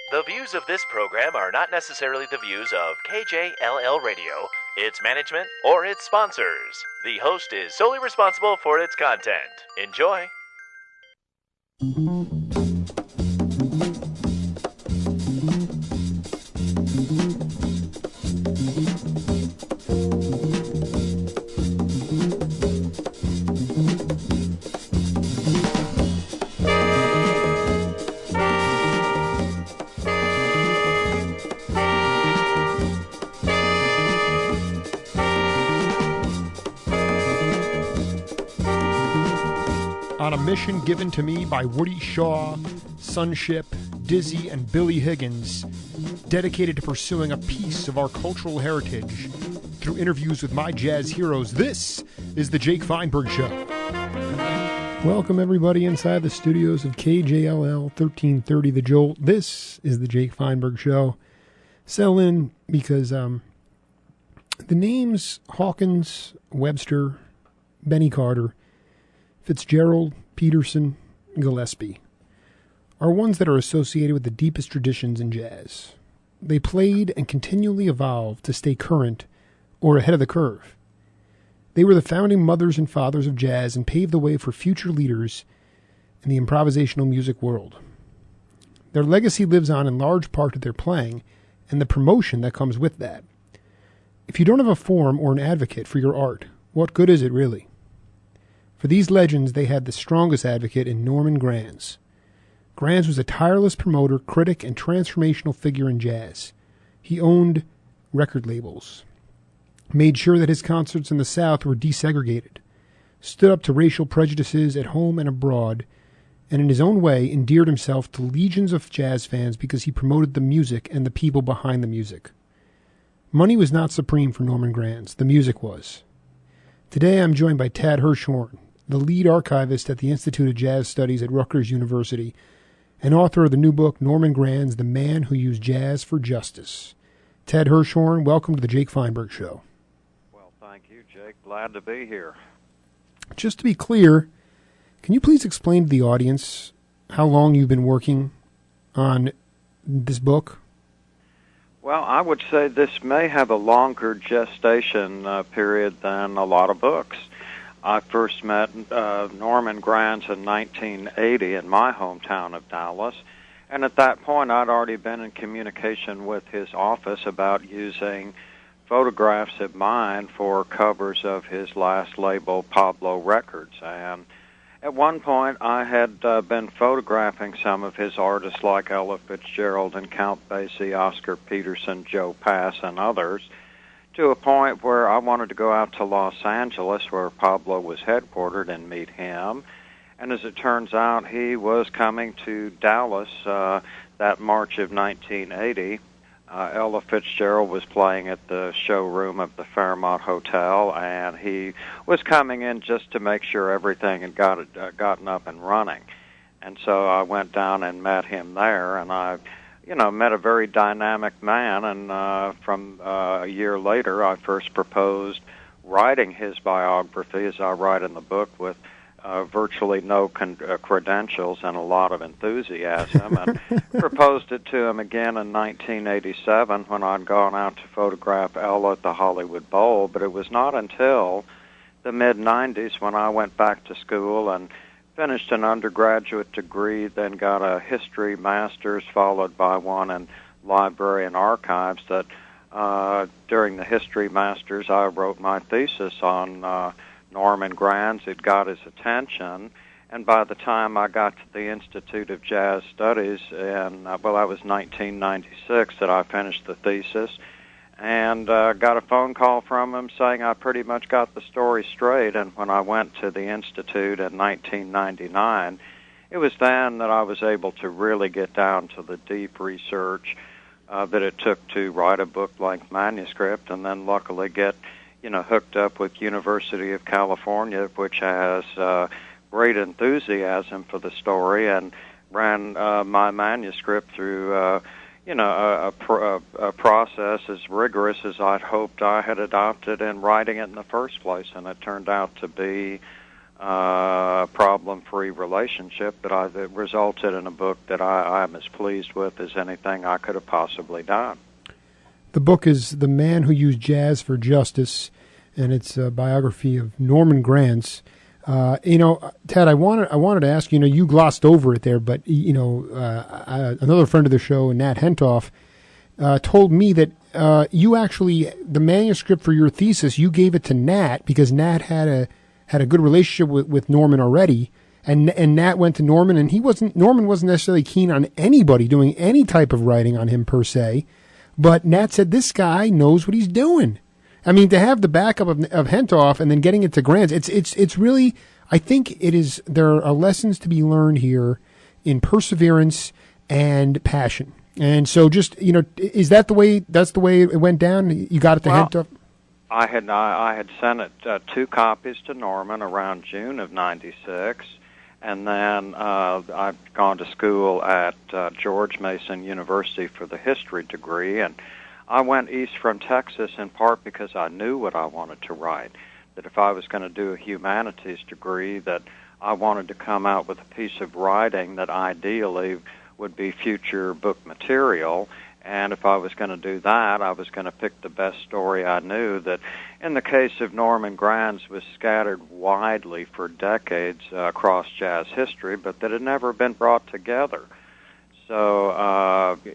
The views of this program are not necessarily the views of KJLL Radio, its management, or its sponsors. The host is solely responsible for its content. Enjoy. On a mission given to me by Woody Shaw, Sunship, Dizzy, and Billy Higgins, dedicated to pursuing a piece of our cultural heritage through interviews with my jazz heroes, this is The Jake Feinberg Show. Welcome, everybody, inside the studios of KJLL 1330 The Jolt. This is The Jake Feinberg Show. Sell in because the names Hawkins, Webster, Benny Carter, Fitzgerald, Peterson, Gillespie are ones that are associated with the deepest traditions in jazz. They played and continually evolved to stay current or ahead of the curve. They were the founding mothers and fathers of jazz and paved the way for future leaders in the improvisational music world. Their legacy lives on in large part to their playing and the promotion that comes with that. If you don't have a forum or an advocate for your art, what good is it really? For these legends, they had the strongest advocate in Norman Granz. Granz was a tireless promoter, critic, and transformational figure in jazz. He owned record labels, made sure that his concerts in the South were desegregated, stood up to racial prejudices at home and abroad, and in his own way endeared himself to legions of jazz fans because he promoted the music and the people behind the music. Money was not supreme for Norman Granz. The music was. Today I'm joined by Tad Hershorn, the lead archivist at the Institute of Jazz Studies at Rutgers University, and author of the new book, Norman Granz, The Man Who Used Jazz for Justice. Tad Hershorn, welcome to the Jake Feinberg Show. Well, thank you, Jake. Glad to be here. Just to be clear, can you please explain to the audience how long you've been working on this book? Well, I would say this may have a longer gestation period than a lot of books. I first met Norman Granz in 1980 in my hometown of Dallas, and at that point I'd already been in communication with his office about using photographs of mine for covers of his last label, Pablo Records. And at one point I had been photographing some of his artists like Ella Fitzgerald and Count Basie, Oscar Peterson, Joe Pass, and others, to a point where I wanted to go out to Los Angeles, where Pablo was headquartered, and meet him. And as it turns out, he was coming to Dallas that March of 1980. Ella Fitzgerald was playing at the showroom of the Fairmont Hotel, and he was coming in just to make sure everything had gotten up and running. And so I went down and met him there, and I met a very dynamic man, and from a year later, I first proposed writing his biography, as I write in the book, with virtually no credentials and a lot of enthusiasm, and proposed it to him again in 1987 when I'd gone out to photograph Ella at the Hollywood Bowl. But it was not until the mid-'90s when I went back to school and finished an undergraduate degree, then got a history master's, followed by one in library and archives, that during the history master's I wrote my thesis on Norman Granz. It got his attention, and by the time I got to the Institute of Jazz Studies, and that was 1996 that I finished the thesis, and got a phone call from him saying I pretty much got the story straight. And when I went to the Institute in 1999, it was then that I was able to really get down to the deep research that it took to write a book-length manuscript, and then luckily get hooked up with University of California, which has great enthusiasm for the story, and ran my manuscript through a process as rigorous as I'd hoped I had adopted in writing it in the first place. And it turned out to be problem-free relationship that resulted in a book that I'm as pleased with as anything I could have possibly done. The book is The Man Who Used Jazz for Justice, and it's a biography of Norman Granz. Tad, I wanted to ask, you glossed over it there, but, another friend of the show, Nat Hentoff, told me that you actually, the manuscript for your thesis, you gave it to Nat because Nat had a good relationship with Norman already, and Nat went to Norman, and Norman wasn't necessarily keen on anybody doing any type of writing on him per se, but Nat said, this guy knows what he's doing. I mean, to have the backup of Hentoff and then getting it to Granz, it's really, I think there are lessons to be learned here in perseverance and passion. And so that's the way it went down? You got it to Hentoff? I had sent it 2 copies to Norman around June of '96, and then I've gone to school at George Mason University for the history degree, and I went east from Texas in part because I knew what I wanted to write, that if I was going to do a humanities degree, that I wanted to come out with a piece of writing that ideally would be future book material. And if I was going to do that, I was going to pick the best story I knew that, in the case of Norman Granz, was scattered widely for decades across jazz history, but that had never been brought together. So,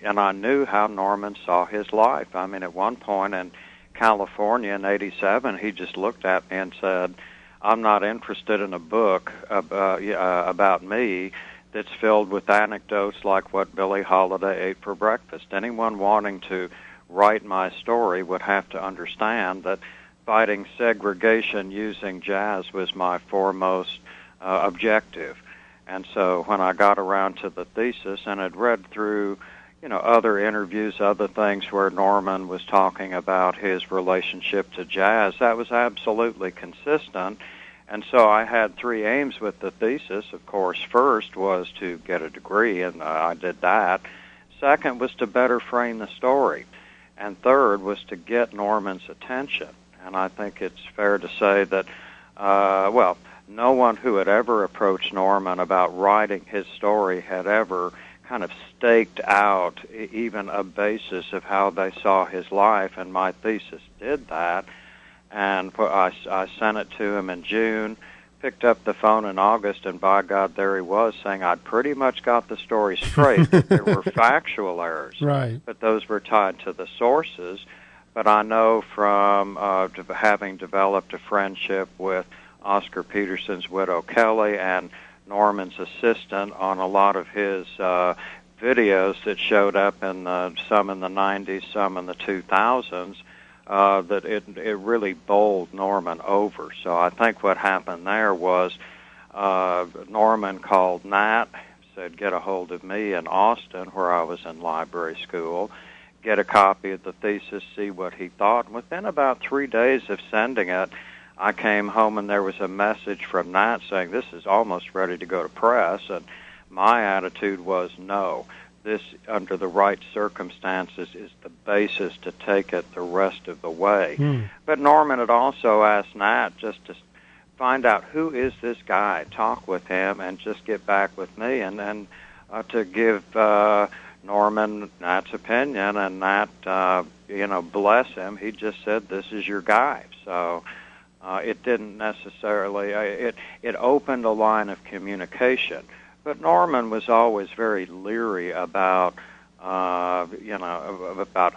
and I knew how Norman saw his life. I mean, at one point in California in '87, he just looked at me and said, I'm not interested in a book about me that's filled with anecdotes like what Billie Holiday ate for breakfast. Anyone wanting to write my story would have to understand that fighting segregation using jazz was my foremost objective. And so when I got around to the thesis and had read through, other interviews, other things where Norman was talking about his relationship to jazz, that was absolutely consistent. And so I had 3 aims with the thesis. Of course, first was to get a degree, and I did that. Second was to better frame the story. And third was to get Norman's attention. And I think it's fair to say that, no one who had ever approached Norman about writing his story had ever kind of staked out even a basis of how they saw his life, and my thesis did that. And I sent it to him in June, picked up the phone in August, and by God, there he was saying I'd pretty much got the story straight. There were factual errors, right, but those were tied to the sources. But I know from having developed a friendship with Oscar Peterson's widow, Kelly, and Norman's assistant on a lot of his videos that showed up in some in the 90s, some in the 2000s, that it really bowled Norman over. So I think what happened there was Norman called Nat, said, get a hold of me in Austin, where I was in library school, get a copy of the thesis, see what he thought. And within about 3 days of sending it, I came home and there was a message from Nat saying, this is almost ready to go to press. And my attitude was, no, this, under the right circumstances, is the basis to take it the rest of the way. But Norman had also asked Nat just to find out, who is this guy, talk with him, and just get back with me, and then to give Norman Nat's opinion, and Nat, bless him, he just said, this is your guy. So it didn't necessarily, it opened a line of communication. But Norman was always very leery about, about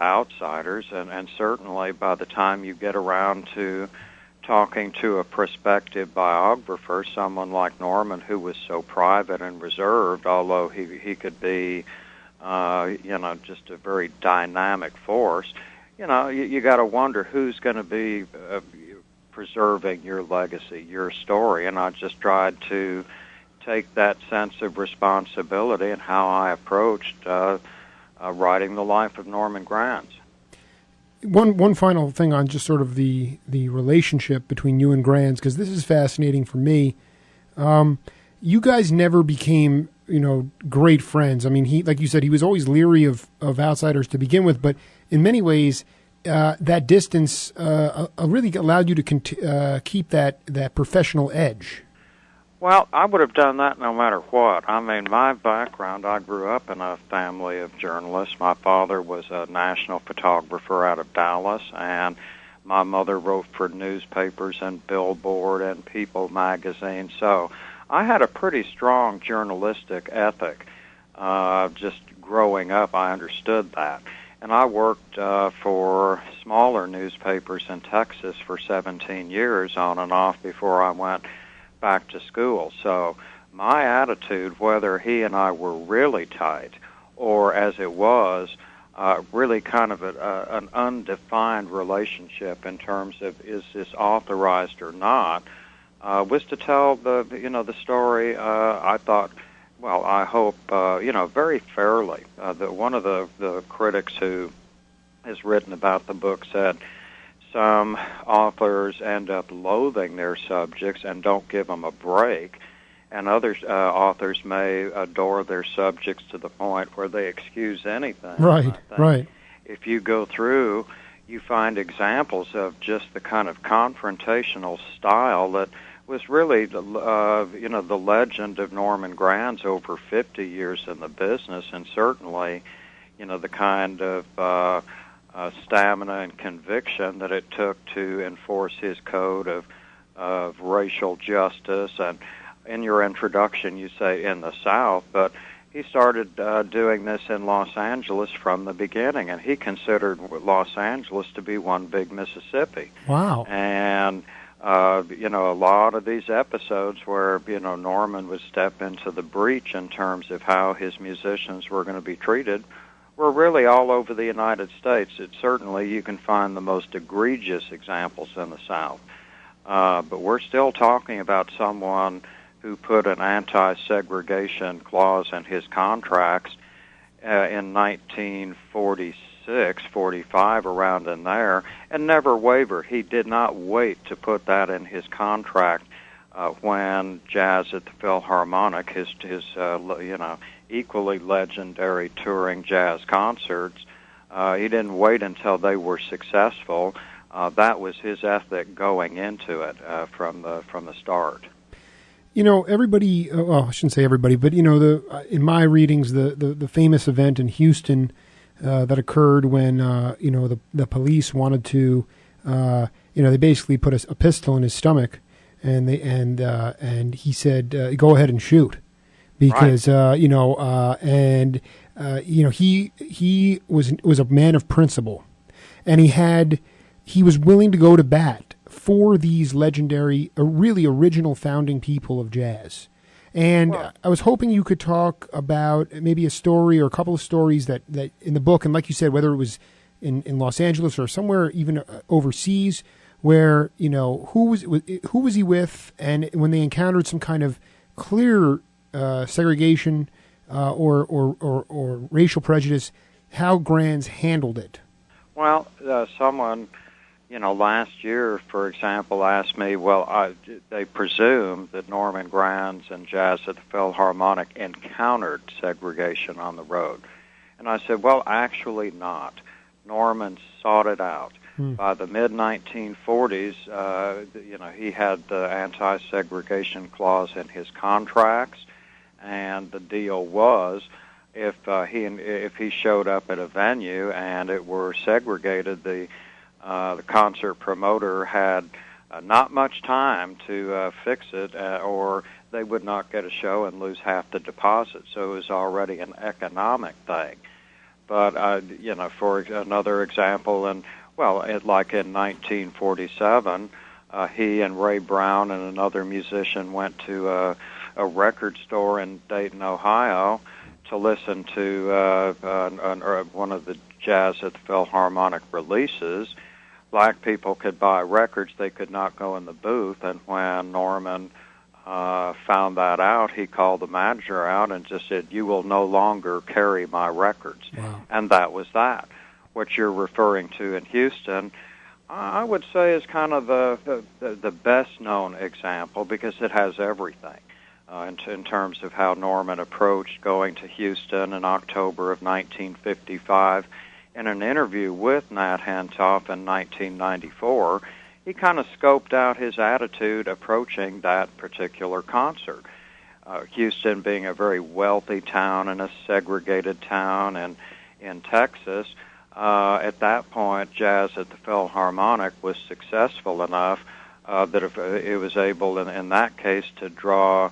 outsiders, and certainly by the time you get around to talking to a prospective biographer, someone like Norman, who was so private and reserved, although he could be, just a very dynamic force, you got to wonder who's going to be preserving your legacy, your story, and I just tried to take that sense of responsibility and how I approached writing the life of Norman Granz. One final thing on just sort of the relationship between you and Granz, because this is fascinating for me. You guys never became, great friends. I mean, he, like you said, he was always leery of outsiders to begin with, but in many ways, that distance really allowed you to keep that professional edge. Well, I would have done that no matter what. I mean, my background, I grew up in a family of journalists. My father was a national photographer out of Dallas, and my mother wrote for newspapers and Billboard and People magazine. So I had a pretty strong journalistic ethic. Just growing up, I understood that. And I worked for smaller newspapers in Texas for 17 years on and off before I went back to school. So my attitude, whether he and I were really tight or as it was, really kind of an undefined relationship in terms of is this authorized or not, was to tell the story. I thought, well, I hope very fairly. One of the critics who has written about the book said some authors end up loathing their subjects and don't give them a break, and other authors may adore their subjects to the point where they excuse anything. Right, right. If you go through, you find examples of just the kind of confrontational style that was really the legend of Norman Granz over 50 years in the business, and certainly, the kind of stamina and conviction that it took to enforce his code of racial justice. And in your introduction, you say in the South, but he started doing this in Los Angeles from the beginning, and he considered Los Angeles to be one big Mississippi. Wow. And a lot of these episodes where, Norman would step into the breach in terms of how his musicians were going to be treated were really all over the United States. Certainly you can find the most egregious examples in the South. But we're still talking about someone who put an anti-segregation clause in his contracts in 1946, 45, around in there, and never wavered. He did not wait to put that in his contract when Jazz at the Philharmonic, his equally legendary touring jazz concerts, he didn't wait until they were successful. That was his ethic going into it from the start. Everybody, well, I shouldn't say everybody, but, in my readings, the famous event in Houston that occurred when, the police wanted to, they basically put a pistol in his stomach, and he said, go ahead and shoot. Because, right. He was a man of principle, and he was willing to go to bat for these legendary, really original founding people of jazz. And I was hoping you could talk about maybe a story or a couple of stories that in the book, and like you said, whether it was in Los Angeles or somewhere even overseas, where, who was he with, and when they encountered some kind of clear segregation or racial prejudice, how Granz handled it. Well, someone, last year, for example, asked me, they presumed that Norman Granz and Jazz at the Philharmonic encountered segregation on the road. And I said, well, actually not. Norman sought it out. By the mid-1940s, he had the anti-segregation clause in his contracts, and the deal was if he showed up at a venue and it were segregated, the concert promoter had not much time to fix it, or they would not get a show and lose half the deposit. So it was already an economic thing. But for another example, like in 1947, he and Ray Brown and another musician went to a record store in Dayton, Ohio, to listen to one of the Jazz at the Philharmonic releases. Black people could buy records; they could not go in the booth. And when Norman found that out, he called the manager out and just said, "You will no longer carry my records." Wow. And that was that. What you're referring to in Houston, I would say, is kind of the best-known example because it has everything in terms of how Norman approached going to Houston in October of 1955. In an interview with Nat Hentoff in 1994, he kind of scoped out his attitude approaching that particular concert. Houston being a very wealthy town and a segregated town in Texas, at that point, jazz at the Philharmonic was successful enough that if it was able, in that case, to draw,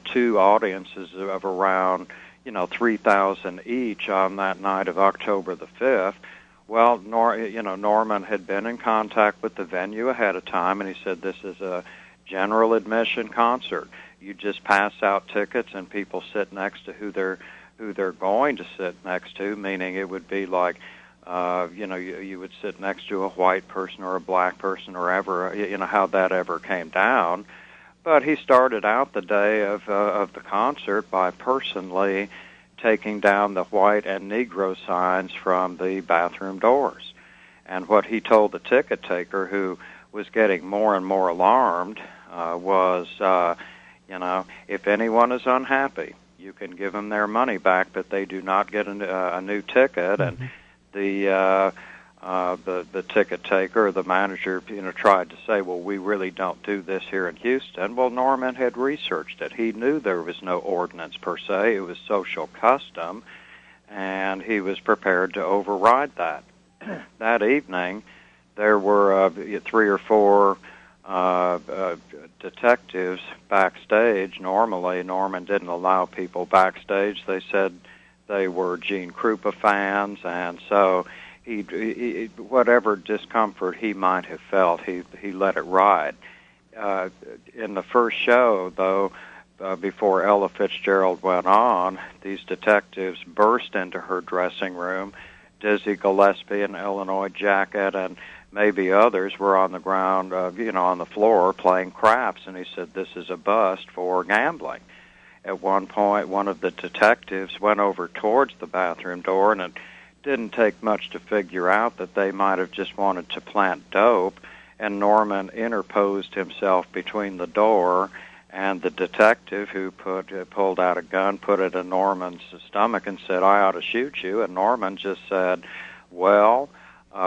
two audiences of around, 3,000 each on that night of October the 5th. Well, Norman had been in contact with the venue ahead of time, and he said, this is a general admission concert. You just pass out tickets, and people sit next to who they're going to sit next to, meaning it would be like, you would sit next to a white person or a black person or ever, how that ever came down. But he started out the day of the concert by personally taking down the white and Negro signs from the bathroom doors. And what he told the ticket taker, who was getting more and more alarmed, was, if anyone is unhappy, you can give them their money back, but they do not get a new ticket. Mm-hmm. And the ticket taker, the manager, tried to say, well, we really don't do this here in Houston. Well, Norman had researched it. He knew there was no ordinance per se. It was social custom, and he was prepared to override that. That evening, there were 3 or 4 detectives backstage. Normally, Norman didn't allow people backstage. They said they were Gene Krupa fans, and so he whatever discomfort he might have felt, he let it ride. In the first show, though, before Ella Fitzgerald went on, these detectives burst into her dressing room. Dizzy Gillespie, an Illinois jacket, and maybe others were on the ground, on the floor playing craps, and he said, this is a bust for gambling. At one point, one of the detectives went over towards the bathroom door, and it didn't take much to figure out that they might have just wanted to plant dope, and Norman interposed himself between the door and the detective, who pulled out a gun, put it in Norman's stomach, and said, I ought to shoot you. And Norman just said, well,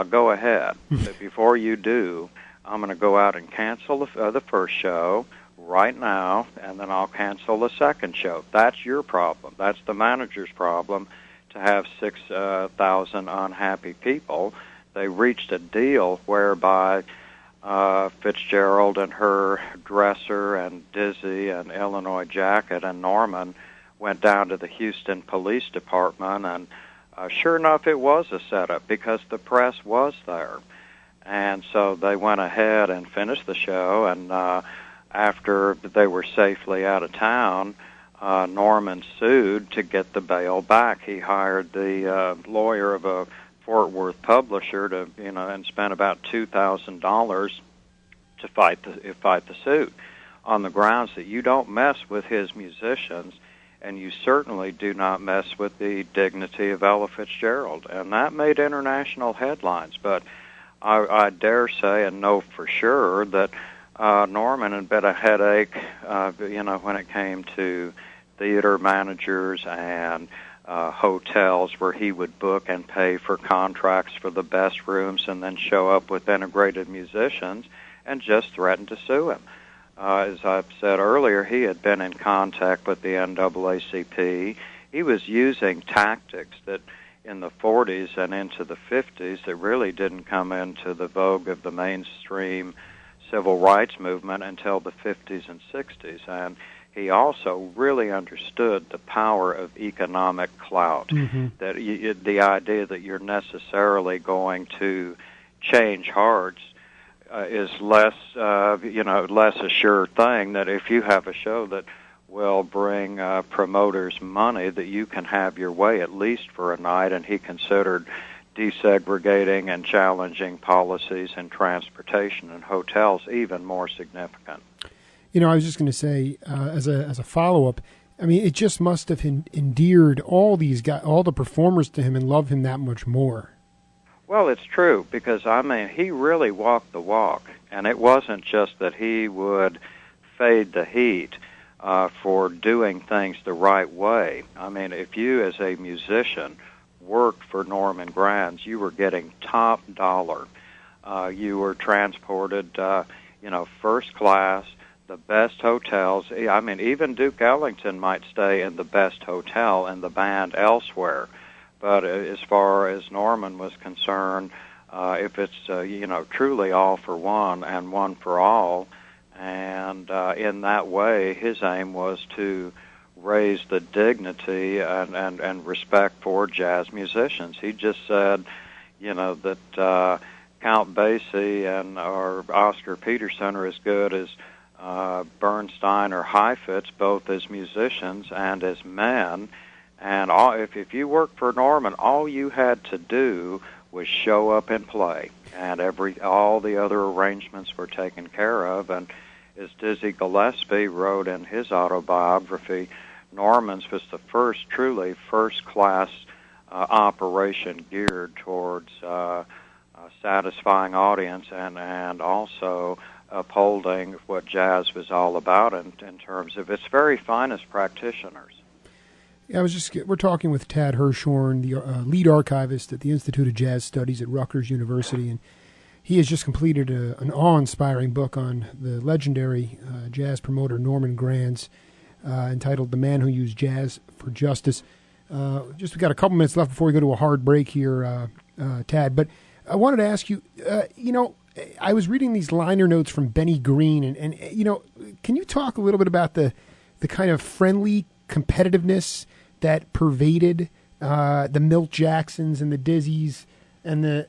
go ahead. But before you do, I'm going to go out and cancel the first show right now, and then I'll cancel the second show. That's your problem. That's the manager's problem, to have 6,000 unhappy people. They reached a deal whereby Fitzgerald and her dresser and Dizzy and Illinois jacket and Norman went down to the Houston Police Department, and sure enough, it was a setup because the press was there. And so they went ahead and finished the show, and after they were safely out of town, Norman sued to get the bail back. He hired the lawyer of a Fort Worth publisher to, and spent about $2,000 to fight the suit, on the grounds that you don't mess with his musicians, and you certainly do not mess with the dignity of Ella Fitzgerald. And that made international headlines. But I dare say and know for sure that Norman had been a headache, when it came to theater managers and hotels where he would book and pay for contracts for the best rooms and then show up with integrated musicians and just threaten to sue him. As I've said earlier, he had been in contact with the NAACP. He was using tactics that in the 40s and into the 50s that really didn't come into the vogue of the mainstream civil rights movement until the 50s and 60s. And he also really understood the power of economic clout, that the idea that you're necessarily going to change hearts is less a sure thing, that if you have a show that will bring promoters money, that you can have your way at least for a night. And he considered desegregating and challenging policies in transportation and hotels even more significant. I was just going to say, as a follow-up, I mean, it just must have endeared all these guys, all the performers to him, and love him that much more. Well, it's true, because, he really walked the walk, and it wasn't just that he would fade the heat for doing things the right way. I mean, if you, as a musician, worked for Norman Granz, you were getting top dollar. You were transported, first class, the best hotels. I mean, even Duke Ellington might stay in the best hotel and the band elsewhere. But as far as Norman was concerned, if it's, truly all for one and one for all, and in that way, his aim was to raise the dignity and respect for jazz musicians. He just said, that Count Basie or Oscar Peterson are as good as Bernstein or Heifetz, both as musicians and as men. And if you worked for Norman, all you had to do was show up and play, and all the other arrangements were taken care of. And as Dizzy Gillespie wrote in his autobiography, Norman's was the truly first-class operation geared towards satisfying audience and also upholding what jazz was all about in terms of its very finest practitioners. Yeah, we're talking with Tad Hershorn, the lead archivist at the Institute of Jazz Studies at Rutgers University, and he has just completed an awe-inspiring book on the legendary jazz promoter Norman Granz, entitled "The Man Who Used Jazz for Justice." We've got a couple minutes left before we go to a hard break here, Tad. But I wanted to ask you, I was reading these liner notes from Benny Green, and can you talk a little bit about the kind of friendly competitiveness that pervaded the Milt Jacksons and the Dizzies and the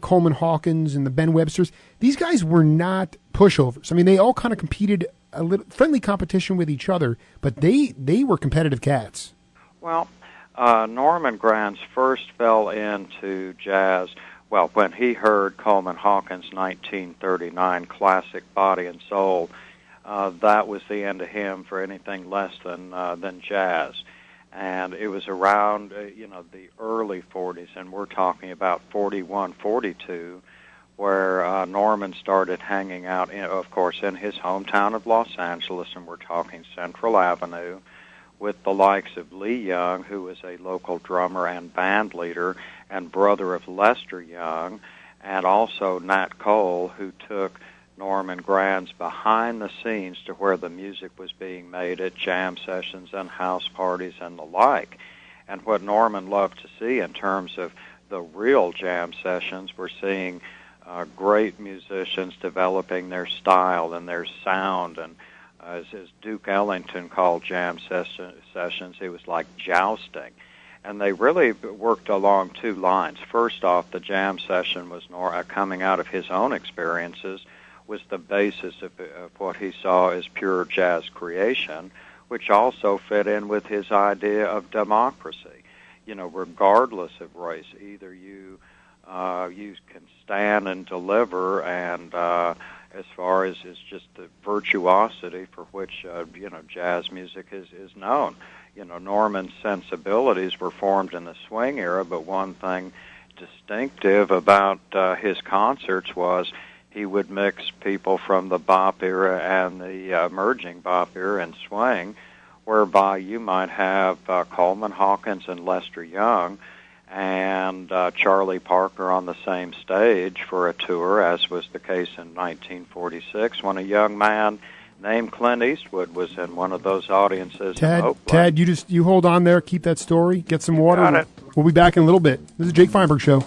Coleman Hawkins and the Ben Websters? These guys were not pushovers. I mean, they all kind of competed a little friendly competition with each other, but they were competitive cats. Well, Norman Granz first fell into jazz, when he heard Coleman Hawkins' 1939 classic Body and Soul. That was the end of him for anything less than jazz. And it was around, the early 40s, and we're talking about 41, 42, where Norman started hanging out, of course, in his hometown of Los Angeles, and we're talking Central Avenue, with the likes of Lee Young, who was a local drummer and band leader and brother of Lester Young, and also Nat Cole, who took Norman Granz behind the scenes to where the music was being made at jam sessions and house parties and the like. And what Norman loved to see in terms of the real jam sessions, we're seeing great musicians developing their style and their sound, and as Duke Ellington called jam sessions, it was like jousting. And they really worked along two lines. First off, the jam session was coming out of his own experiences, was the basis of what he saw as pure jazz creation, which also fit in with his idea of democracy. Regardless of race, either you can stand and deliver, and as far as just the virtuosity for which jazz music is known. Norman's sensibilities were formed in the swing era, but one thing distinctive about his concerts was he would mix people from the bop era and the emerging bop era and swing, whereby you might have Coleman Hawkins and Lester Young and Charlie Parker on the same stage for a tour, as was the case in 1946 when a young man named Clint Eastwood was in one of those audiences in Oakland. Tad, you hold on there, keep that story, get some water. Got it. We'll be back in a little bit. This is Jake Feinberg Show.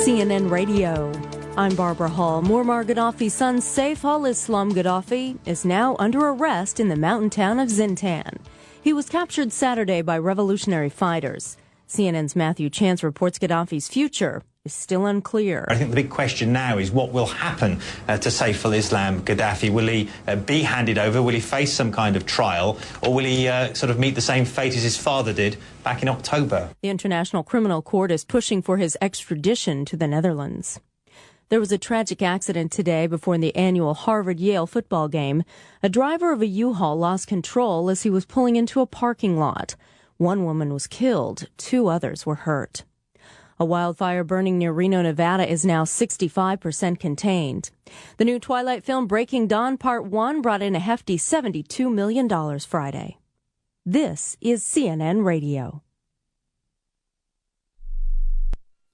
CNN Radio. I'm Barbara Hall. Muammar Gaddafi's son, Saif al-Islam Gaddafi, is now under arrest in the mountain town of Zintan. He was captured Saturday by revolutionary fighters. CNN's Matthew Chance reports Gaddafi's future is still unclear. I think the big question now is what will happen to Saif al-Islam Gaddafi. Will he be handed over? Will he face some kind of trial? Or will he sort of meet the same fate as his father did back in October? The International Criminal Court is pushing for his extradition to the Netherlands. There was a tragic accident today before the annual Harvard-Yale football game. A driver of a U-Haul lost control as he was pulling into a parking lot. One woman was killed. 2 others were hurt. A wildfire burning near Reno, Nevada is now 65% contained. The new Twilight film Breaking Dawn Part 1 brought in a hefty $72 million Friday. This is CNN Radio.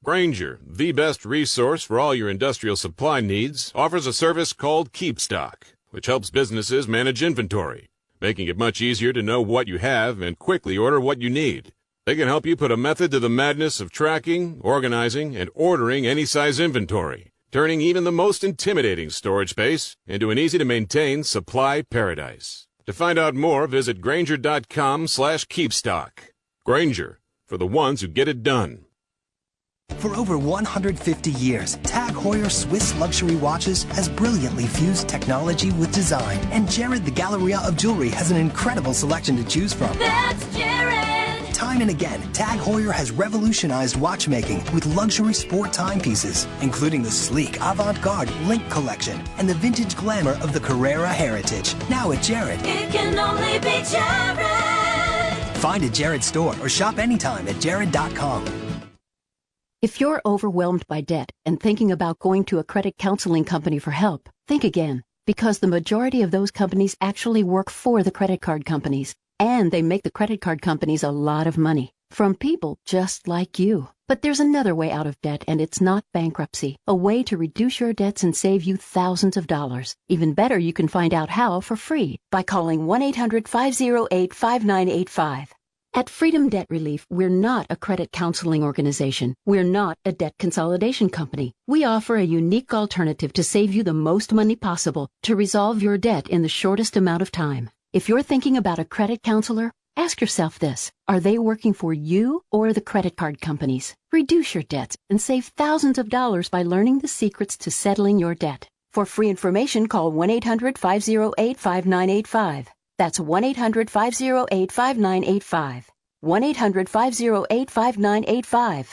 Grainger, the best resource for all your industrial supply needs, offers a service called Keep Stock, which helps businesses manage inventory, making it much easier to know what you have and quickly order what you need. They can help you put a method to the madness of tracking, organizing, and ordering any size inventory, turning even the most intimidating storage space into an easy-to-maintain supply paradise. To find out more, visit Grainger.com/keepstock. Grainger, for the ones who get it done. For over 150 years, Tag Heuer Swiss luxury watches has brilliantly fused technology with design. And Jared the Galleria of Jewelry has an incredible selection to choose from. That's Jared! Time and again, Tag Heuer has revolutionized watchmaking with luxury sport timepieces, including the sleek avant-garde Link collection and the vintage glamour of the Carrera heritage. Now at Jared. It can only be Jared! Find a Jared store or shop anytime at jared.com. If you're overwhelmed by debt and thinking about going to a credit counseling company for help, think again, because the majority of those companies actually work for the credit card companies, and they make the credit card companies a lot of money from people just like you. But there's another way out of debt, and it's not bankruptcy, a way to reduce your debts and save you thousands of dollars. Even better, you can find out how for free by calling 1-800-508-5985. At Freedom Debt Relief, we're not a credit counseling organization. We're not a debt consolidation company. We offer a unique alternative to save you the most money possible to resolve your debt in the shortest amount of time. If you're thinking about a credit counselor, ask yourself this. Are they working for you or the credit card companies? Reduce your debts and save thousands of dollars by learning the secrets to settling your debt. For free information, call 1-800-508-5985. That's 1-800-508-5985. 1-800-508-5985.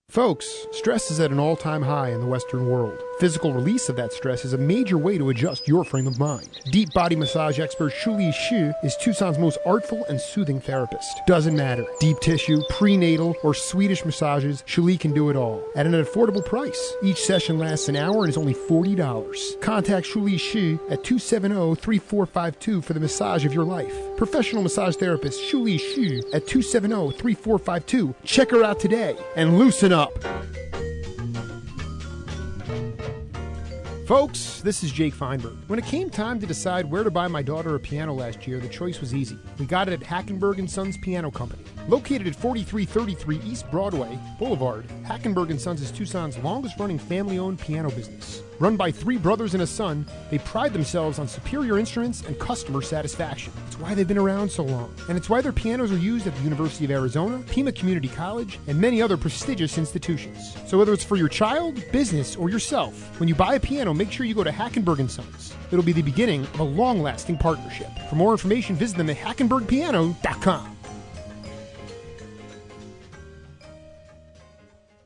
Folks, stress is at an all-time high in the Western world. Physical release of that stress is a major way to adjust your frame of mind. Deep body massage expert Shuli Shi is Tucson's most artful and soothing therapist. Doesn't matter. Deep tissue, prenatal, or Swedish massages, Shuli can do it all at an affordable price. Each session lasts an hour and is only $40. Contact Shuli Shi at 270-3452 for the massage of your life. Professional massage therapist Shuli Shi at 270-3452. Check her out today and loosen up. Folks, this is Jake Feinberg. When it came time to decide where to buy my daughter a piano last year, the choice was easy. We got it at Hackenberg & Sons Piano Company. Located at 4333 East Broadway Boulevard, Hackenberg & Sons is Tucson's longest-running family-owned piano business. Run by three brothers and a son, they pride themselves on superior instruments and customer satisfaction. It's why they've been around so long. And it's why their pianos are used at the University of Arizona, Pima Community College, and many other prestigious institutions. So whether it's for your child, business, or yourself, when you buy a piano, make sure you go to Hackenberg & Sons. It'll be the beginning of a long-lasting partnership. For more information, visit them at hackenbergpiano.com.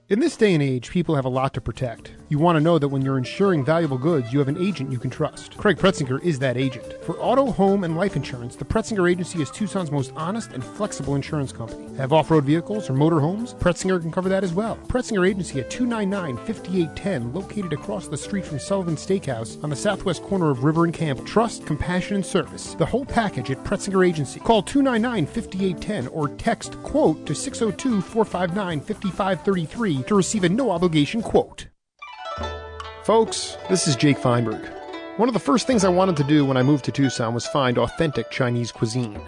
In this day and age, people have a lot to protect. You want to know that when you're insuring valuable goods, you have an agent you can trust. Craig Pretzinger is that agent. For auto, home, and life insurance, the Pretzinger Agency is Tucson's most honest and flexible insurance company. Have off-road vehicles or motorhomes? Pretzinger can cover that as well. Pretzinger Agency at 299-5810, located across the street from Sullivan's Steakhouse on the southwest corner of River and Camp. Trust, compassion, and service. The whole package at Pretzinger Agency. Call 299-5810 or text QUOTE to 602-459-5533 to receive a no-obligation quote. Folks, this is Jake Feinberg. One of the first things I wanted to do when I moved to Tucson was find authentic Chinese cuisine.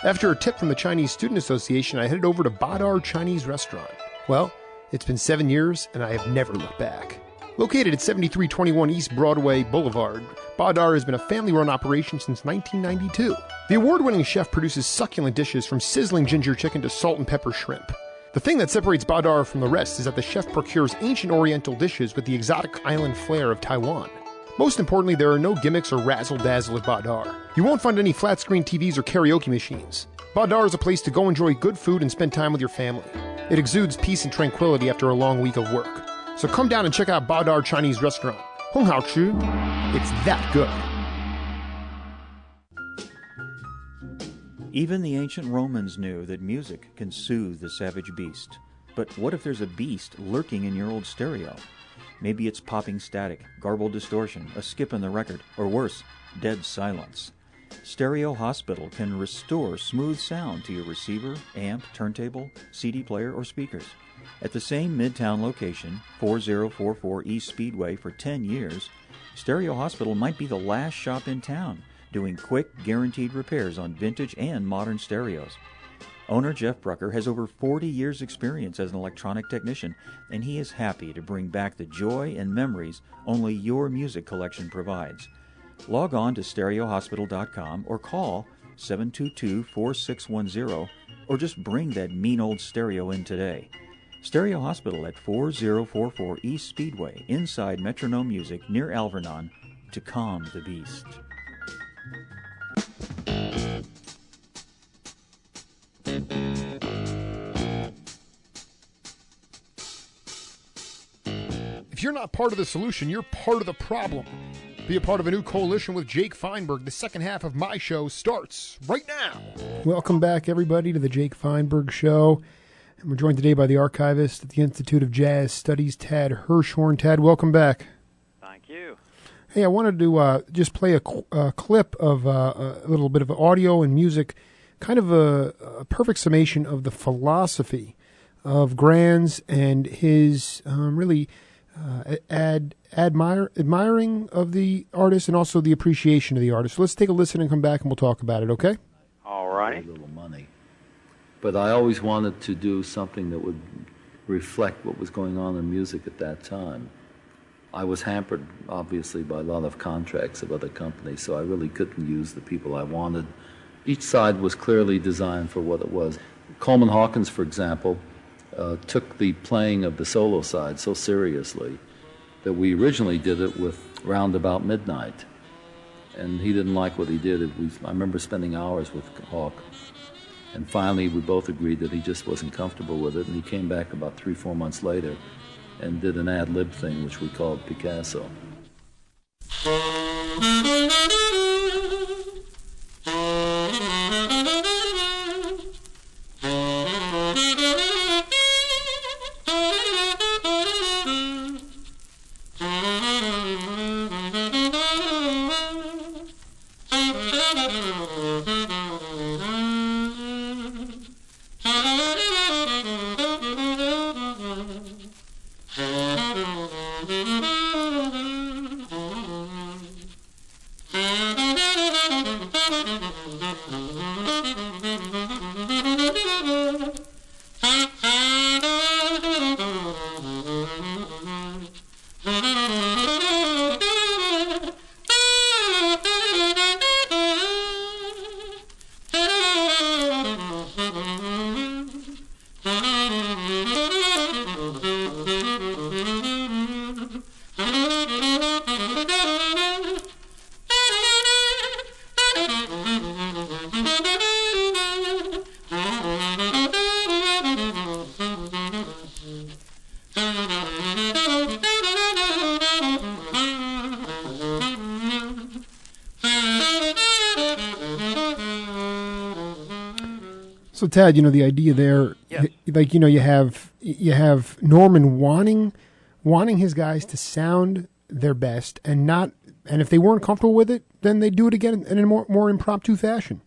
After a tip from the Chinese Student Association, I headed over to Badar Chinese Restaurant. Well, it's been 7 years, and I have never looked back. Located at 7321 East Broadway Boulevard, Badar has been a family-run operation since 1992. The award-winning chef produces succulent dishes from sizzling ginger chicken to salt and pepper shrimp. The thing that separates Badar from the rest is that the chef procures ancient oriental dishes with the exotic island flair of Taiwan. Most importantly, there are no gimmicks or razzle-dazzle at Badar. You won't find any flat-screen TVs or karaoke machines. Badar is a place to go enjoy good food and spend time with your family. It exudes peace and tranquility after a long week of work. So come down and check out Badar Chinese Restaurant. Hong Hao Chu. It's that good. Even the ancient Romans knew that music can soothe the savage beast. But what if there's a beast lurking in your old stereo? Maybe it's popping static, garbled distortion, a skip in the record, or worse, dead silence. Stereo Hospital can restore smooth sound to your receiver, amp, turntable, CD player, or speakers. At the same Midtown location, 4044 East Speedway, for 10 years, Stereo Hospital might be the last shop in town doing quick, guaranteed repairs on vintage and modern stereos. Owner Jeff Brucker has over 40 years' experience as an electronic technician, and he is happy to bring back the joy and memories only your music collection provides. Log on to stereohospital.com or call 722-4610, or just bring that mean old stereo in today. Stereo Hospital at 4044 East Speedway, inside Metronome Music near Alvernon, to calm the beast. If you're not part of the solution, you're part of the problem. Be a part of a new coalition with Jake Feinberg. The second half of my show starts right now. Welcome back, everybody, to the Jake Feinberg Show. And we're joined today by the archivist at the Institute of Jazz Studies, Tad Hershorn. Tad, welcome back. Thank you. Hey, I wanted to just play a clip of a little bit of audio and music, kind of a perfect summation of the philosophy of Granz and his really admiring of the artist and also the appreciation of the artist. So let's take a listen and come back and we'll talk about it, okay? All right. A little money. But I always wanted to do something that would reflect what was going on in music at that time. I was hampered, obviously, by a lot of contracts of other companies, so I really couldn't use the people I wanted. Each side was clearly designed for what it was. Coleman Hawkins, for example, took the playing of the solo side so seriously that we originally did it with Round About Midnight. And he didn't like what he did. I remember spending hours with Hawk. And finally, we both agreed that he just wasn't comfortable with it, and he came back about 3-4 months later and did an ad-lib thing, which we called Picasso. So Tad, the idea there, like you have Norman wanting his guys to sound their best and if they weren't comfortable with it, then they do it again in a more impromptu fashion.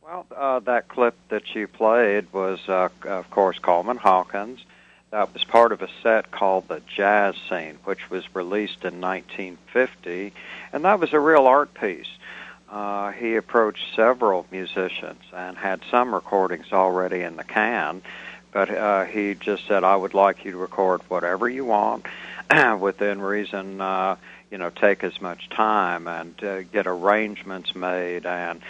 Well, that clip that you played was, of course, Coleman Hawkins. That was part of a set called The Jazz Scene, which was released in 1950, and that was a real art piece. He approached several musicians and had some recordings already in the can, but he just said, I would like you to record whatever you want within reason, take as much time and get arrangements made. And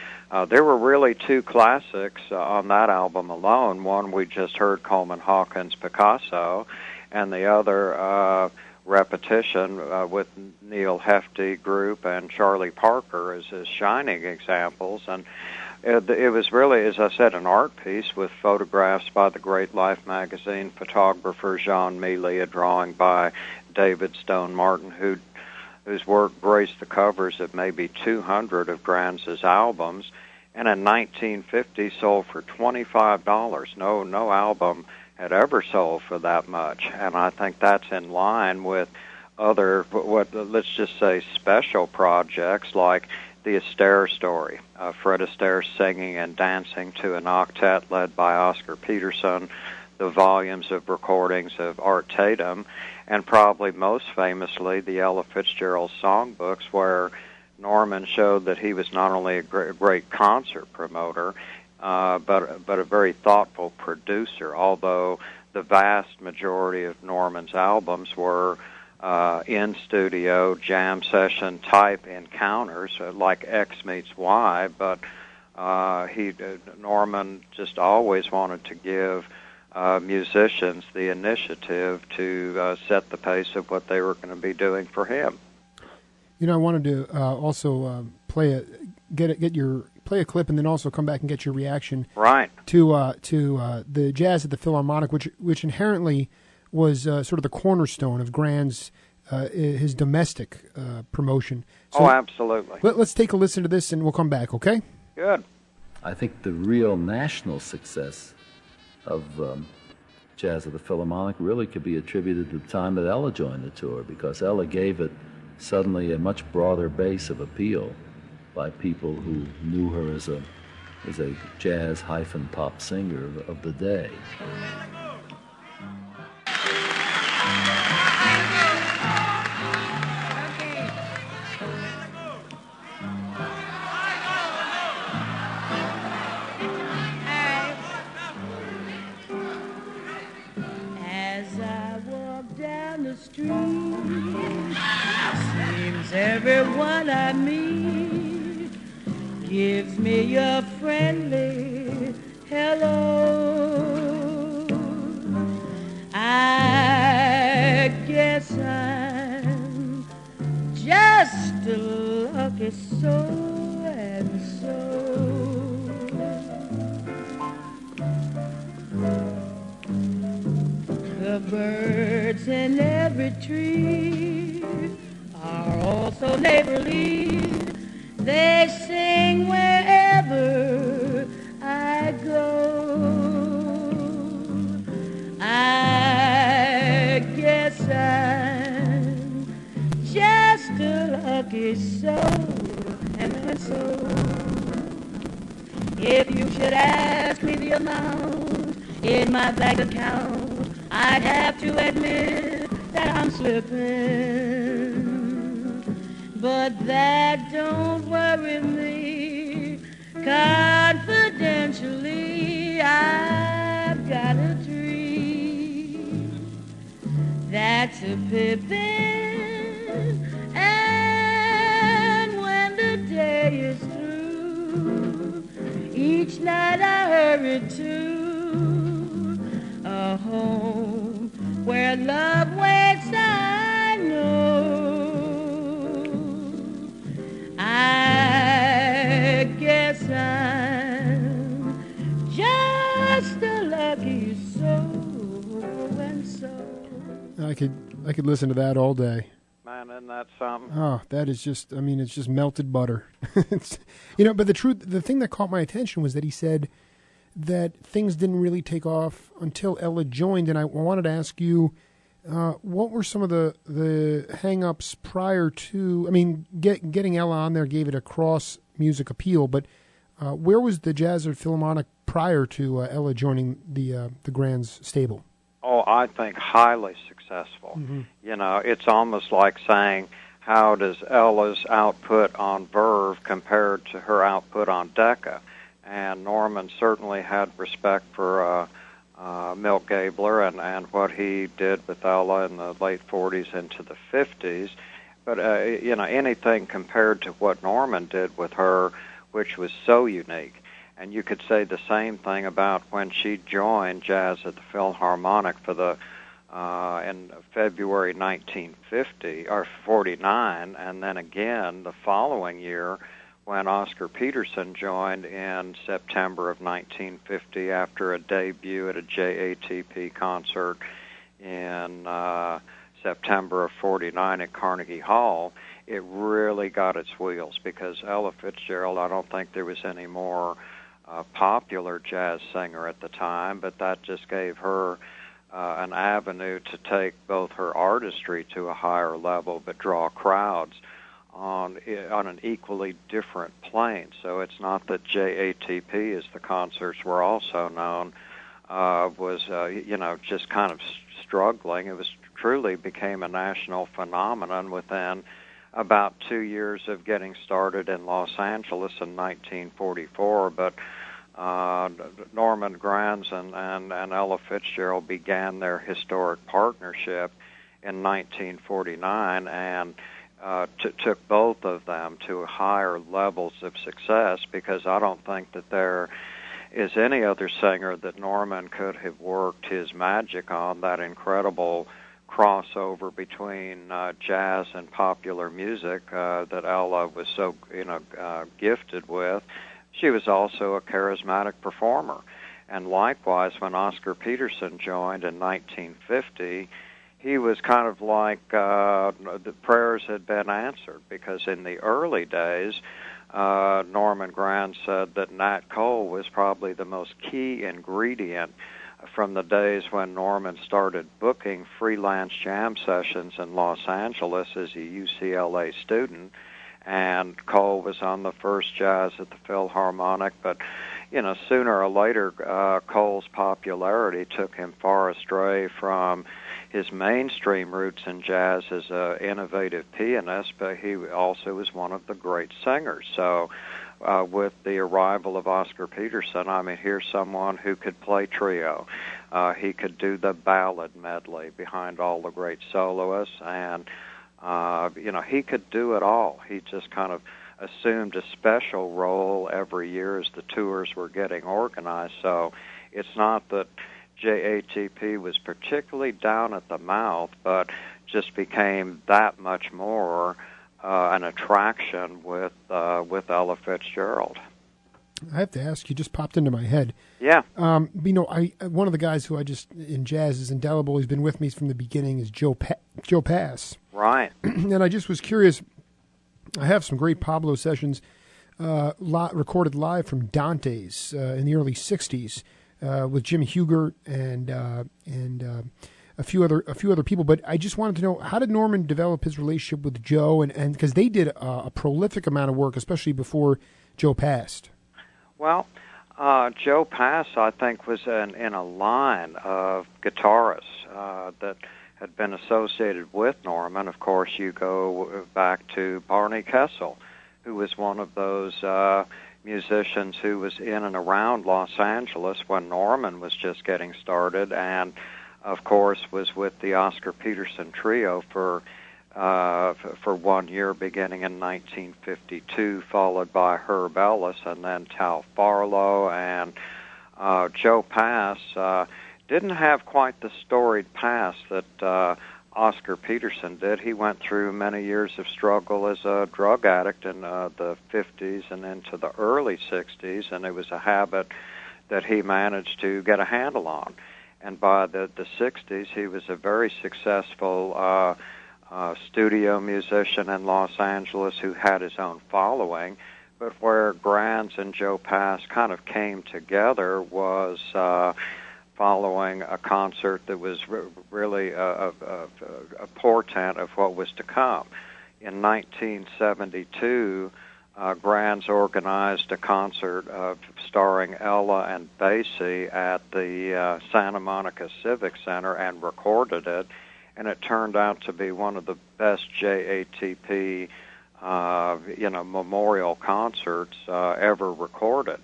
there were really two classics on that album alone. One we just heard, Coleman Hawkins' Picasso, and the other Repetition with Neil Hefti Group and Charlie Parker as his shining examples. And it was really, as I said, an art piece with photographs by the great Life magazine photographer Jean Mealy, a drawing by David Stone Martin, whose work graced the covers of maybe 200 of Granz's albums, and in 1950 sold for $25. No album had ever sold for that much. And I think that's in line with other, let's just say, special projects like the Astaire story, Fred Astaire singing and dancing to an octet led by Oscar Peterson, the volumes of recordings of Art Tatum, and probably most famously the Ella Fitzgerald songbooks, where Norman showed that he was not only a great concert promoter, but a very thoughtful producer, although the vast majority of Norman's albums were in-studio, jam session type encounters, like X meets Y, but Norman just always wanted to give musicians the initiative to set the pace of what they were going to be doing for him. You know, I wanted to also play a clip, and then also come back and get your reaction. Right. To the Jazz at the Philharmonic, which inherently was sort of the cornerstone of Granz, his domestic promotion. So absolutely. Let's take a listen to this, and we'll come back. Okay. Good. I think the real national success of Jazz at the Philharmonic really could be attributed to the time that Ella joined the tour, because Ella gave it suddenly a much broader base of appeal by people who knew her as a jazz-pop singer of the day. Everyone I meet gives me a friendly hello. I guess I'm just a lucky soul, and so the birds in every tree are also neighborly. They sing wherever I go. I guess I'm just a lucky soul, and so if you should ask me the amount in my bank account, I'd have to admit that I'm slipping. But that don't worry me. Confidentially, I've got a dream that's a pippin', and when the day is through, each night I hurry to a home where love waits, I know. I guess I'm just a lucky soul, and so I could listen to that all day. Man, isn't that something? Oh, that is just, I mean, it's just melted butter. But the thing that caught my attention was that he said that things didn't really take off until Ella joined, and I wanted to ask you, what were some of the hang-ups prior to, I mean, getting Ella on there gave it a cross-music appeal, but where was the Jazz at Philharmonic prior to Ella joining the Granz stable? Oh, I think highly successful. Mm-hmm. You know, it's almost like saying, how does Ella's output on Verve compared to her output on Decca? And Norman certainly had respect for Milt Gabler and what he did with Ella in the late 40s into the 50s. But, anything compared to what Norman did with her, which was so unique. And you could say the same thing about when she joined Jazz at the Philharmonic for the in February 1950 or 49, and then again the following year when Oscar Peterson joined in September of 1950 after a debut at a JATP concert in September of 49 at Carnegie Hall. It really got its wheels because Ella Fitzgerald, I don't think there was any more popular jazz singer at the time, but that just gave her an avenue to take both her artistry to a higher level, but draw crowds on an equally different plane. So it's not that JATP, as the concerts were also known, was just kind of struggling. It was truly became a national phenomenon within about 2 years of getting started in Los Angeles in 1944. But Norman Granz and Ella Fitzgerald began their historic partnership in 1949 and took both of them to higher levels of success, because I don't think that there is any other singer that Norman could have worked his magic on, that incredible crossover between jazz and popular music that Ella was so gifted with. She was also a charismatic performer. And likewise, when Oscar Peterson joined in 1950, he was kind of like the prayers had been answered, because in the early days, Norman Granz said that Nat Cole was probably the most key ingredient from the days when Norman started booking freelance jam sessions in Los Angeles as a UCLA student. And Cole was on the first jazz at the Philharmonic, but sooner or later, Cole's popularity took him far astray from his mainstream roots in jazz as an innovative pianist, but he also was one of the great singers. So with the arrival of Oscar Peterson, here's someone who could play trio. He could do the ballad medley behind all the great soloists, and he could do it all. He just kind of assumed a special role every year as the tours were getting organized. So it's not that JATP was particularly down at the mouth, but just became that much more an attraction with Ella Fitzgerald. I have to ask you, just popped into my head. Yeah. One of the guys who I just in jazz is indelible. He's been with me from the beginning. Is Joe Pass. Right. And I just was curious. I have some great Pablo sessions recorded live from Dante's in the early '60s with Jim Hugert and a few other people. But I just wanted to know, how did Norman develop his relationship with Joe? And because they did a prolific amount of work, especially before Joe passed. Well, Joe Pass, I think, was in a line of guitarists that had been associated with Norman. Of course, you go back to Barney Kessel, who was one of those musicians who was in and around Los Angeles when Norman was just getting started, and, of course, was with the Oscar Peterson Trio for 1 year, beginning in 1952, followed by Herb Ellis and then Tal Farlow. And Joe Pass didn't have quite the storied past that Oscar Peterson did. He went through many years of struggle as a drug addict in the 50s and into the early 60s, and it was a habit that he managed to get a handle on. And by the 60s, he was a very successful studio musician in Los Angeles who had his own following. But where Granz and Joe Pass kind of came together was following a concert that was really a portent of what was to come. In 1972, Granz organized a concert starring Ella and Basie at the Santa Monica Civic Center and recorded it, and it turned out to be one of the best JATP memorial concerts ever recorded.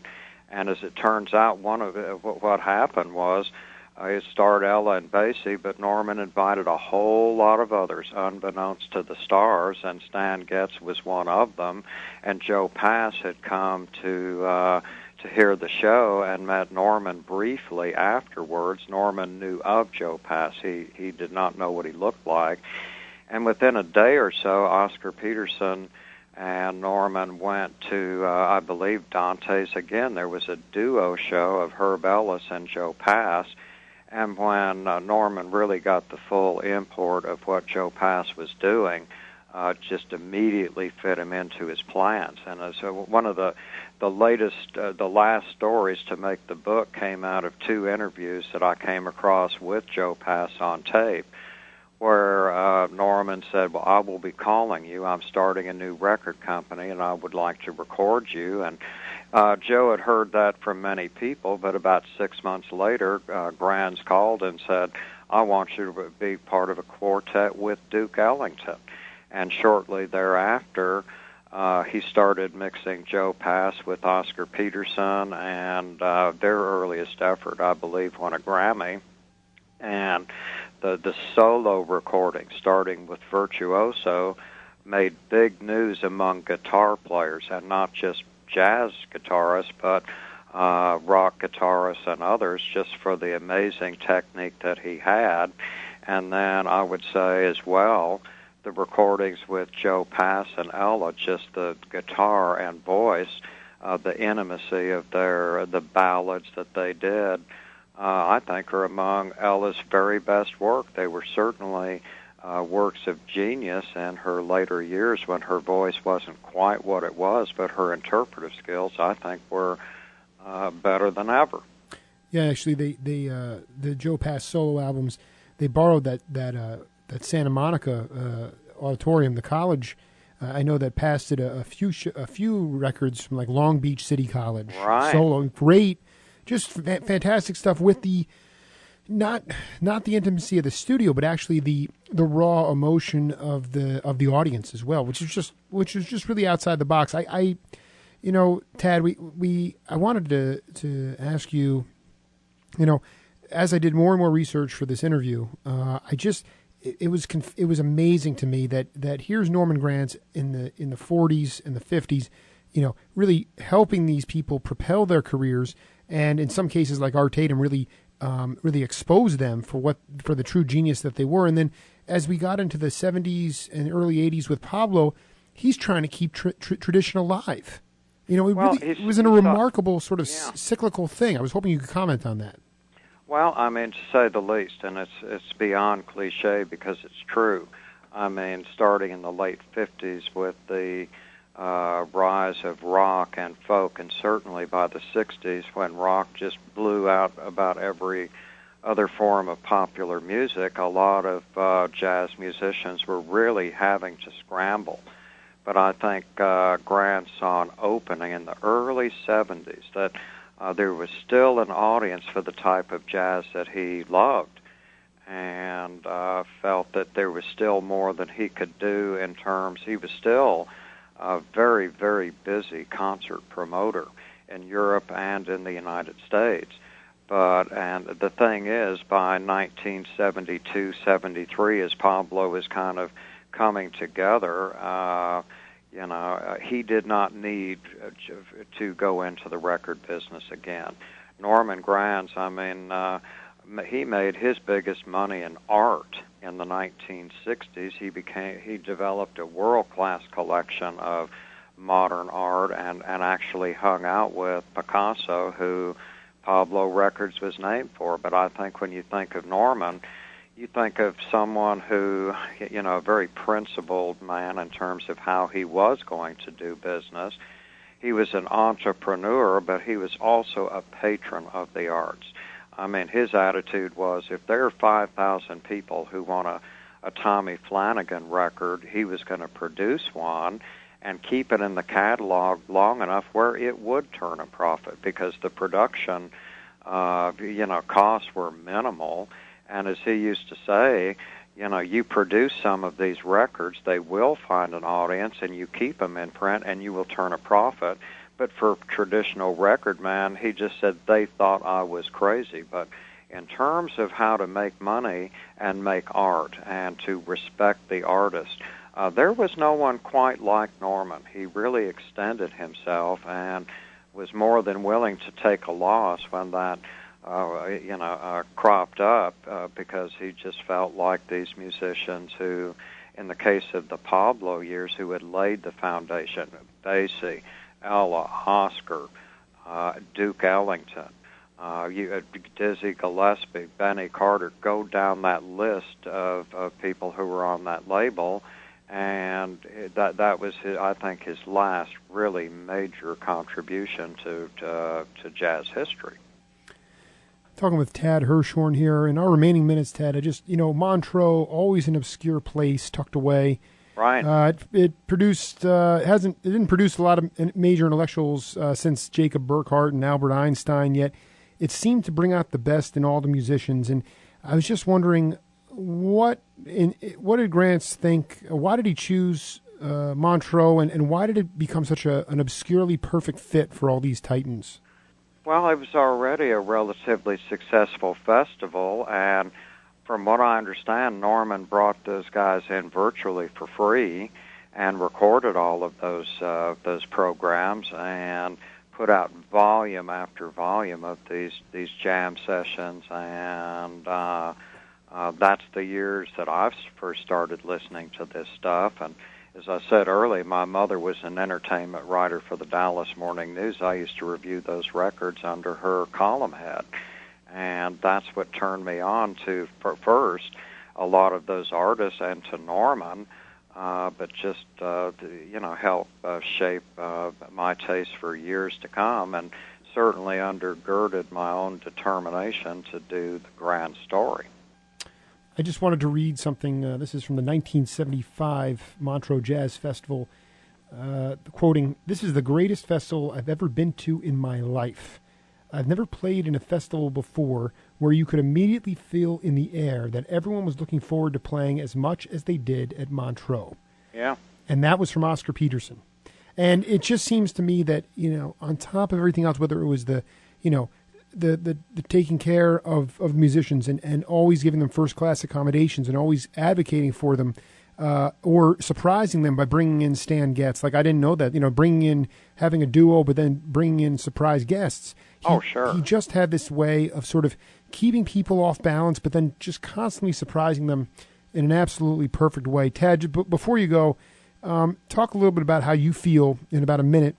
And as it turns out, what happened was it starred Ella and Basie, but Norman invited a whole lot of others, unbeknownst to the stars, and Stan Getz was one of them. And Joe Pass had come to hear the show and met Norman briefly afterwards. Norman knew of Joe Pass. He did not know what he looked like. And within a day or so, Oscar Peterson and Norman went to, I believe, Dante's again. There was a duo show of Herb Ellis and Joe Pass. And when Norman really got the full import of what Joe Pass was doing, just immediately fit him into his plans. And so one of the last stories to make the book came out of two interviews that I came across with Joe Pass on tape, where Norman said, well, I will be calling you. I'm starting a new record company, and I would like to record you. And Joe had heard that from many people, but about 6 months later, Granz called and said, I want you to be part of a quartet with Duke Ellington. And shortly thereafter, he started mixing Joe Pass with Oscar Peterson, and their earliest effort, I believe, won a Grammy. And the solo recording, starting with Virtuoso, made big news among guitar players, and not just jazz guitarists, but rock guitarists and others, just for the amazing technique that he had. And then I would say as well, the recordings with Joe Pass and Ella, just the guitar and voice, the intimacy of the ballads that they did, I think are among Ella's very best work. They were certainly works of genius in her later years when her voice wasn't quite what it was, but her interpretive skills, I think, were better than ever. Yeah, actually, the Joe Pass solo albums, they borrowed that Santa Monica auditorium, the college. I know that Pass did a few records from like Long Beach City College, right? Solo, great, just fantastic stuff with the not the intimacy of the studio, but actually the raw emotion of the audience as well, which is just really outside the box. I you know, Tad, I wanted to ask you, you know, as I did more and more research for this interview, it was amazing to me that here's Norman Granz in the 40s and the 50s, you know, really helping these people propel their careers, and in some cases like Art Tatum really expose them for the true genius that they were. And then as we got into the 70s and early 80s with Pablo, he's trying to keep tradition alive. You know, it was in a remarkable sort of cyclical thing. I was hoping you could comment on that. Well, I mean, to say the least, and it's beyond cliche because it's true. I mean, starting in the late 50s with the rise of rock and folk, and certainly by the 60s when rock just blew out about every other form of popular music, a lot of jazz musicians were really having to scramble. But I think Granz saw an opening in the early 70s that there was still an audience for the type of jazz that he loved, and felt that there was still more that he could do in terms. He was still a very, very busy concert promoter in Europe and in the United States. And the thing is, by 1972, 73, as Pablo is kind of coming together, he did not need to go into the record business again. Norman Granz, I mean, he made his biggest money in art in the 1960s. He developed a world-class collection of modern art and actually hung out with Picasso, who Pablo Records was named for. But I think when you think of Norman, you think of someone who, a very principled man in terms of how he was going to do business. He was an entrepreneur, but he was also a patron of the arts. I mean, his attitude was, if there are 5,000 people who want a Tommy Flanagan record, he was going to produce one and keep it in the catalog long enough where it would turn a profit, because the production, costs were minimal. And as he used to say, you produce some of these records, they will find an audience, and you keep them in print, and you will turn a profit. But for traditional record man, he just said they thought I was crazy. But in terms of how to make money and make art and to respect the artist, there was no one quite like Norman. He really extended himself and was more than willing to take a loss when that cropped up, because he just felt like these musicians who, in the case of the Pablo years, who had laid the foundation, Basie, Ella, Oscar, Duke Ellington, Dizzy Gillespie, Benny Carter, go down that list of people who were on that label, and that was I think his last really major contribution to jazz history. Talking with Tad Hershorn here. In our remaining minutes, Tad, Montreux, always an obscure place, tucked away. Right. It didn't produce a lot of major intellectuals since Jacob Burckhardt and Albert Einstein, yet it seemed to bring out the best in all the musicians. And I was just wondering, what did Granz think? Why did he choose Montreux, and why did it become such an obscurely perfect fit for all these titans? Well, it was already a relatively successful festival, and from what I understand, Norman brought those guys in virtually for free and recorded all of those programs and put out volume after volume of these jam sessions, and that's the years that I first started listening to this stuff. And as I said earlier, my mother was an entertainment writer for the Dallas Morning News. I used to review those records under her column head, and that's what turned me on to, first, a lot of those artists and to Norman, but just, help shape my taste for years to come, and certainly undergirded my own determination to do the grand story. I just wanted to read something. This is from the 1975 Montreux Jazz Festival, quoting, "This is the greatest festival I've ever been to in my life. I've never played in a festival before where you could immediately feel in the air that everyone was looking forward to playing as much as they did at Montreux." Yeah. And that was from Oscar Peterson. And it just seems to me that, on top of everything else, whether it was the taking care of musicians and always giving them first-class accommodations and always advocating for them, or surprising them by bringing in Stan Getz. Like, I didn't know that, having a duo, but then bringing in surprise guests. Sure. He just had this way of sort of keeping people off balance, but then just constantly surprising them in an absolutely perfect way. Tad, before you go, talk a little bit about how you feel in about a minute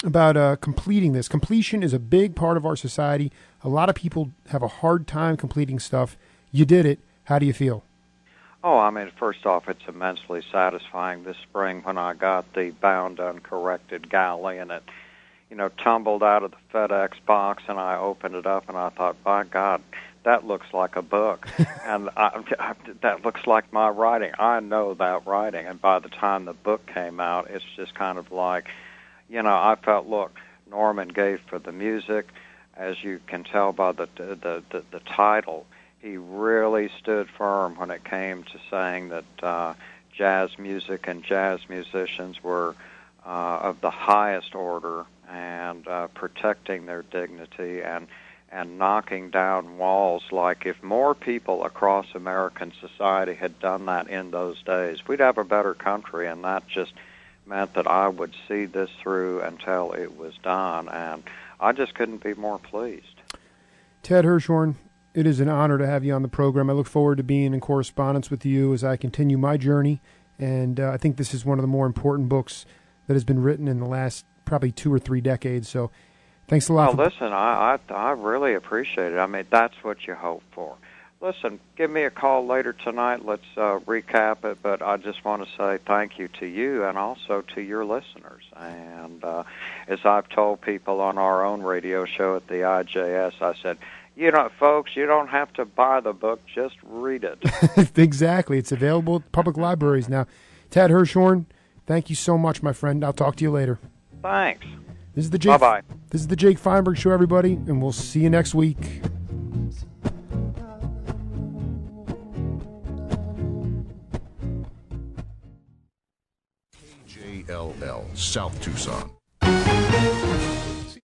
about completing this. Completion is a big part of our society. A lot of people have a hard time completing stuff. You did it. How do you feel? Oh, I mean, first off, it's immensely satisfying this spring when I got the bound uncorrected galley, and it, tumbled out of the FedEx box, and I opened it up, and I thought, by God, that looks like a book, and that looks like my writing. I know that writing, and by the time the book came out, it's just kind of like, I felt, look, Norman gave for the music, as you can tell by the title. He really stood firm when it came to saying that jazz music and jazz musicians were of the highest order, and protecting their dignity and knocking down walls. Like, if more people across American society had done that in those days, we'd have a better country, and that just meant that I would see this through until it was done, and I just couldn't be more pleased. Tad Hershorn, it is an honor to have you on the program. I look forward to being in correspondence with you as I continue my journey, and I think this is one of the more important books that has been written in the last probably 2 or 3 decades, so thanks a lot. Well, listen, I really appreciate it. I mean, that's what you hope for. Listen, give me a call later tonight. Let's recap it, but I just want to say thank you to you and also to your listeners. And as I've told people on our own radio show at the IJS, I said, folks, you don't have to buy the book, just read it. Exactly. It's available at public libraries now. Tad Hershorn, thank you so much, my friend. I'll talk to you later. Thanks. Bye-bye. This is the Jake Feinberg Show, everybody, and we'll see you next week. KJLL, South Tucson.